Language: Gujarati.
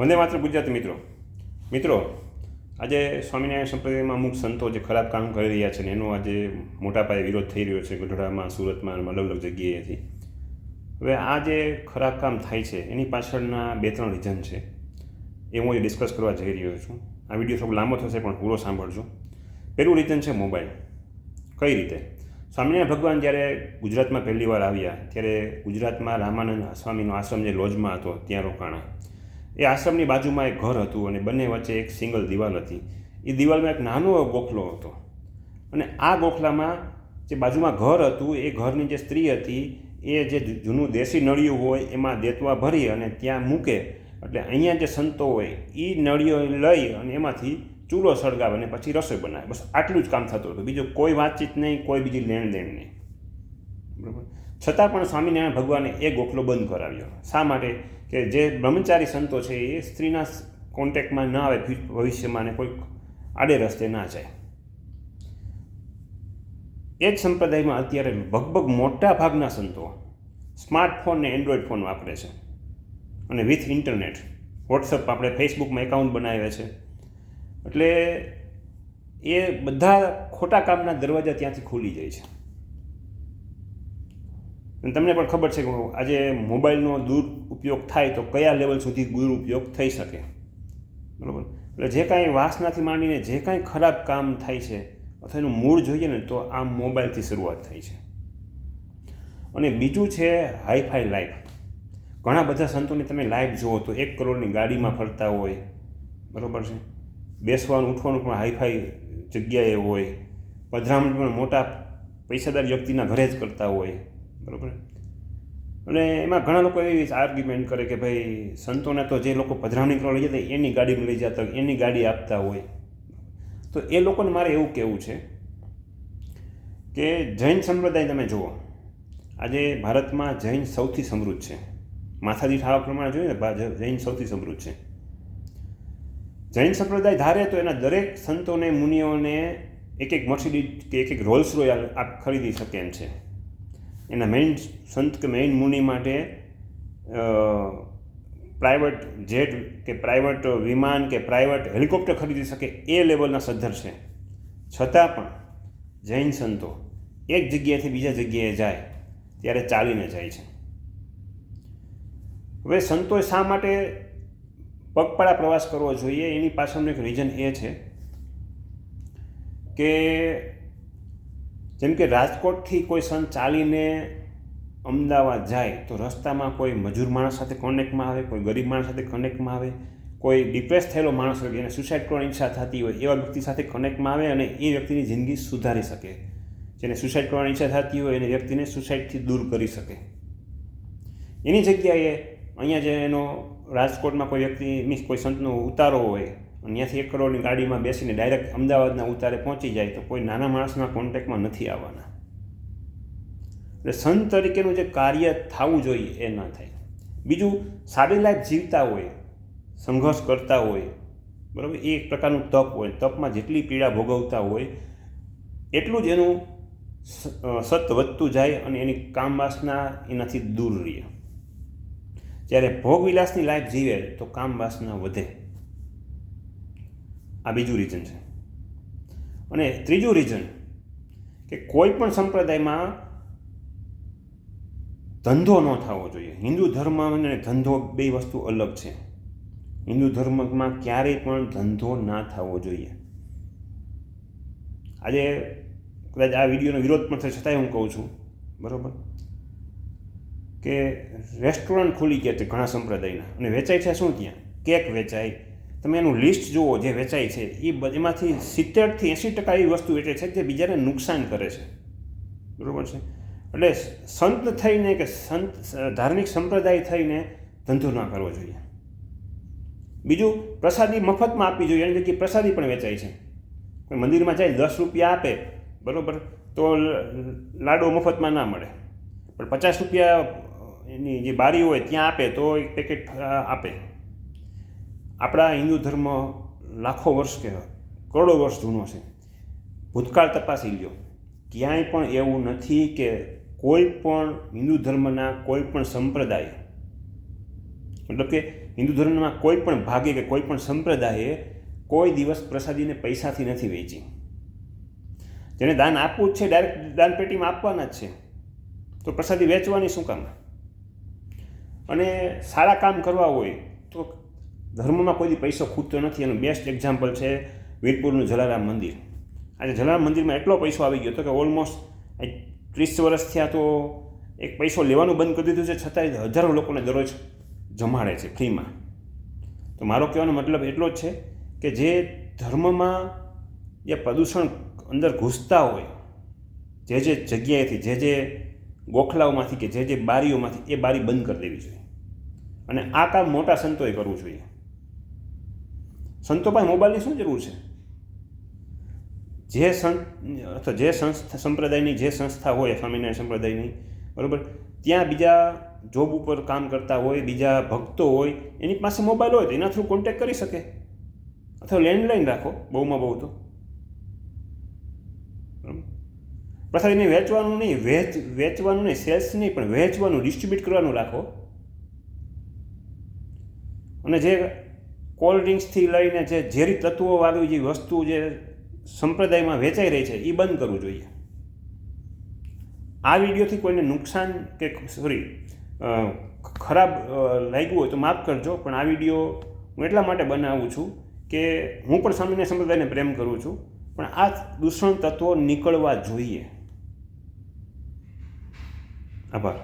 વંદે માત્ર ગુજરાતી મિત્રો આજે સ્વામિનારાયણ સંપ્રદાયમાં અમુક સંતો જે ખરાબ કામ કરી રહ્યા છે ને એનો આજે મોટા પાયે વિરોધ થઈ રહ્યો છે ગઢડામાં, સુરતમાં, અલગ અલગ જગ્યાએથી. હવે આ જે ખરાબ કામ થાય છે એની પાછળના 2-3 રીઝન છે એ હું ડિસ્કસ કરવા જઈ રહ્યો છું. આ વિડીયો થોડો લાંબો થશે પણ પૂરો સાંભળજો. પહેલું રીઝન છે મોબાઈલ. કઈ રીતે? સ્વામિનારાયણ ભગવાન જ્યારે ગુજરાતમાં પહેલી વાર આવ્યા ત્યારે ગુજરાતમાં રામાનંદ સ્વામીનો આશ્રમ જે લોજમાં હતો ત્યાં રોકાણા. એ આશ્રમની બાજુમાં એક ઘર હતું અને બંને વચ્ચે એક સિંગલ દિવાલ હતી. એ દિવાલમાં એક નાનો ગોખલો હતો અને આ ગોખલામાં જે બાજુમાં ઘર હતું એ ઘરની જે સ્ત્રી હતી એ જે જૂનું દેશી નળિયું હોય એમાં દેતવા ભરી અને ત્યાં મૂકે એટલે અહીંયા જે સંતો હોય એ નળીઓ લઈ અને એમાંથી ચૂલો સળગાવે અને પછી રસોઈ બનાવે. બસ આટલું જ કામ થતું હતું, બીજું કોઈ વાતચીત નહીં, કોઈ બીજી લેણ દેણ નહીં. બરાબર. છતાં પણ સ્વામિનારાયણ ભગવાને એ ગોખલો બંધ કરાવ્યો. શા માટે? કે જે બ્રહ્મચારી સંતો છે એ સ્ત્રીના કોન્ટેક્ટમાં ન આવે ભવિષ્યમાં અને કોઈ આડે રસ્તે ના જાય. એ જ સંપ્રદાયમાં અત્યારે લગભગ મોટા ભાગના સંતો સ્માર્ટફોન ને એન્ડ્રોઈડ ફોન વાપરે છે અને વિથ ઇન્ટરનેટ, વોટ્સઅપ, આપણે ફેસબુકમાં એકાઉન્ટ બનાવ્યા છે. એટલે એ બધા ખોટા કામના દરવાજા ત્યાંથી ખુલી જાય છે. અને તમને પણ ખબર છે કે આજે મોબાઈલનો દુરુપયોગ થાય તો કયા લેવલ સુધી દુરુપયોગ થઈ શકે. બરાબર. એટલે જે કાંઈ વાસનાથી માંડીને જે કાંઈ ખરાબ કામ થાય છે અથવા એનું મૂળ જોઈએ ને તો આ મોબાઈલથી શરૂઆત થાય છે. અને બીજું છે હાઈફાઈ લાઈફ. ઘણા બધા સંતોને તમે લાઈફ જુઓ તો 1 કરોડની ગાડીમાં ફરતા હોય. બરાબર છે. બેસવાનું ઉઠવાનું પણ હાઈફાઈ જગ્યાએ હોય. પધરામણી પણ મોટા પૈસાદાર વ્યક્તિના ઘરે જ કરતા હોય. બરાબર. અને એમાં ઘણા લોકો એવી આર્ગ્યુમેન્ટ કરે કે ભાઈ સંતોને તો જે લોકો પધરામણી કરવા લઈ જતા એની ગાડીમાં લઈ જતા હોય, એની ગાડી આપતા હોય. તો એ લોકોને મારે એવું કહેવું છે કે જૈન સંપ્રદાય તમે જુઓ, આજે ભારતમાં જૈન સૌથી સમૃદ્ધ છે. માથાદીઠ આવક પ્રમાણે જોઈએ ને જૈન સૌથી સમૃદ્ધ છે. જૈન સંપ્રદાય ધારે તો એના દરેક સંતોને, મુનિઓને એક મર્સિડીઝ કે એક રોલ્સ રોયલ ખરીદી શકે એમ છે. એના મેઇન સંત કે મેઇન મુનિ માટે પ્રાઇવેટ જેટ કે પ્રાઇવેટ વિમાન કે પ્રાઇવેટ હેલિકોપ્ટર ખરીદી શકે એ લેવલના સદ્ધર છે. છતાં પણ જૈન સંતો એક જગ્યાએથી બીજા જગ્યાએ જાય ત્યારે ચાલીને જાય છે. હવે સંતોએ શા માટે પગપાળા પ્રવાસ કરવો જોઈએ? એની પાછળનું એક રીઝન એ છે કે જેમ કે રાજકોટથી કોઈ સંત ચાલીને અમદાવાદ જાય તો રસ્તામાં કોઈ મજૂર માણસ સાથે કોન્ટેક્ટમાં આવે, કોઈ ગરીબ માણસ સાથે કનેક્ટમાં આવે, કોઈ ડિપ્રેસ થયેલો માણસ હોય જેને સુસાઇડ કરવાની ઈચ્છા થતી હોય એવા વ્યક્તિ સાથે કનેક્ટમાં આવે અને એ વ્યક્તિની જિંદગી સુધારી શકે. જેને સુસાઇડ કરવાની ઈચ્છા થતી હોય એને વ્યક્તિને સુસાઇડથી દૂર કરી શકે. એની જગ્યાએ અહીંયા જે એનો રાજકોટમાં કોઈ વ્યક્તિ કોઈ સંતનો ઉતારો હોય અને ત્યાંથી 1 કરોડની ગાડીમાં બેસીને ડાયરેક્ટ અમદાવાદના ઉતારે પહોંચી જાય તો કોઈ નાના માણસના કોન્ટેક્ટમાં નથી આવવાના. એટલે સંત તરીકેનું જે કાર્ય થવું જોઈએ એ ના થાય. બીજું, સાદી લાઈફ જીવતા હોય, સંઘર્ષ કરતા હોય, બરાબર, એ એક પ્રકારનું તપ હોય. તપમાં જેટલી પીડા ભોગવતા હોય એટલું જ એનું સત વધતું જાય અને એની કામ વાસના એનાથી દૂર રહે. જ્યારે ભોગવિલાસની લાઈફ જીવે તો કામ વાસના વધે. આ બીજું રીઝન છે. અને ત્રીજું રીઝન કે કોઈ પણ સંપ્રદાયમાં ધંધો ન થવો જોઈએ. હિન્દુ ધર્મ અને ધંધો બે વસ્તુ અલગ છે. હિન્દુ ધર્મમાં ક્યારેય પણ ધંધો ના થવો જોઈએ. આજે કદાચ આ વિડીયોનો વિરોધ પણ થાય છતાંય હું કહું છું, બરાબર, કે રેસ્ટોરન્ટ ખુલી ગયા છે ઘણા સંપ્રદાયના અને વેચાય છે શું? ત્યાં કેક વેચાય. તમે એનું લિસ્ટ જુઓ જે વેચાય છે એ એમાંથી 70% થી 80% એવી વસ્તુ વેચે છે જે બીજાને નુકસાન કરે છે. બરાબર છે. એટલે સંત થઈને કે સંત ધાર્મિક સંપ્રદાય થઈને ધંધો ના કરવો જોઈએ. બીજું, પ્રસાદી મફતમાં આપવી જોઈએ. એની જગ્યાએ પ્રસાદી પણ વેચાય છે. કોઈ મંદિરમાં જાય 10 રૂપિયા આપે, બરાબર, તો લાડો મફતમાં ના મળે, પણ 50 રૂપિયા એની જે બારી હોય ત્યાં આપે તો એક પેકેટ આપે. આપણા હિન્દુ ધર્મ લાખો વર્ષ કે કરોડો વર્ષ જૂનો છે. ભૂતકાળ તપાસી લ્યો, ક્યાંય પણ એવું નથી કે કોઈ પણ હિન્દુ ધર્મના કોઈ પણ સંપ્રદાય મતલબ કે હિન્દુ ધર્મમાં કોઈ પણ ભાગે કે કોઈ પણ સંપ્રદાયે કોઈ દિવસ પ્રસાદીને પૈસાથી નથી વેચી. જેને દાન આપવું જ છે ડાયરેક્ટ દાન પેટીમાં આપવાના જ છે, તો પ્રસાદી વેચવાની શું કામ? અને સારા કામ કરવા હોય તો ધર્મમાં કોઈ પૈસો ખૂટતો નથી. એનું બેસ્ટ એક્ઝામ્પલ છે વીરપુરનું જલારામ મંદિર. આજે જલારામ મંદિરમાં એટલો પૈસો આવી ગયો હતો કે ઓલમોસ્ટ 30 વર્ષ થયા તો એક પૈસો લેવાનું બંધ કરી દીધું છે, છતાંય હજારો લોકોને દરરોજ જમાડે છે ફ્રીમાં. તો મારો કહેવાનો મતલબ એટલો જ છે કે જે ધર્મમાં જે પ્રદૂષણ અંદર ઘૂસતા હોય, જે જગ્યાએથી, જે ગોખલાઓમાંથી કે જે બારીઓમાંથી, એ બારી બંધ કરી દેવી જોઈએ. અને આ કામ મોટા સંતોએ કરવું જોઈએ. સંતો પાસે મોબાઈલની શું જરૂર છે? જે સંત અથવા જે સંપ્રદાયની જે સંસ્થા હોય સ્વામિનારાયણ સંપ્રદાયની, બરાબર, ત્યાં બીજા જોબ ઉપર કામ કરતા હોય, બીજા ભક્તો હોય, એની પાસે મોબાઈલ હોય તો એના થ્રુ કોન્ટેક્ટ કરી શકે. અથવા લેન્ડલાઇન રાખો બહુમાં બહુ તો. પ્રસાદીને વેચવાનું નહીં, સેલ્સ નહીં, પણ વેચવાનું, ડિસ્ટ્રીબ્યુટ કરવાનું રાખો. અને જે કોલ્ડ ડ્રિંક્સથી લઈને જે ઝેરી તત્વોવાળી જે વસ્તુ જે સંપ્રદાયમાં વેચાઈ રહી છે એ બંધ કરવું જોઈએ. આ વિડીયોથી કોઈને નુકસાન કે ખરાબ લાગ્યું હોય તો માફ કરજો, પણ આ વિડીયો હું એટલા માટે બનાવું છું કે હું પણ સ્વામિનારાયણ સંપ્રદાયને પ્રેમ કરું છું, પણ આ દૂષણ તત્વો નીકળવા જોઈએ. આભાર.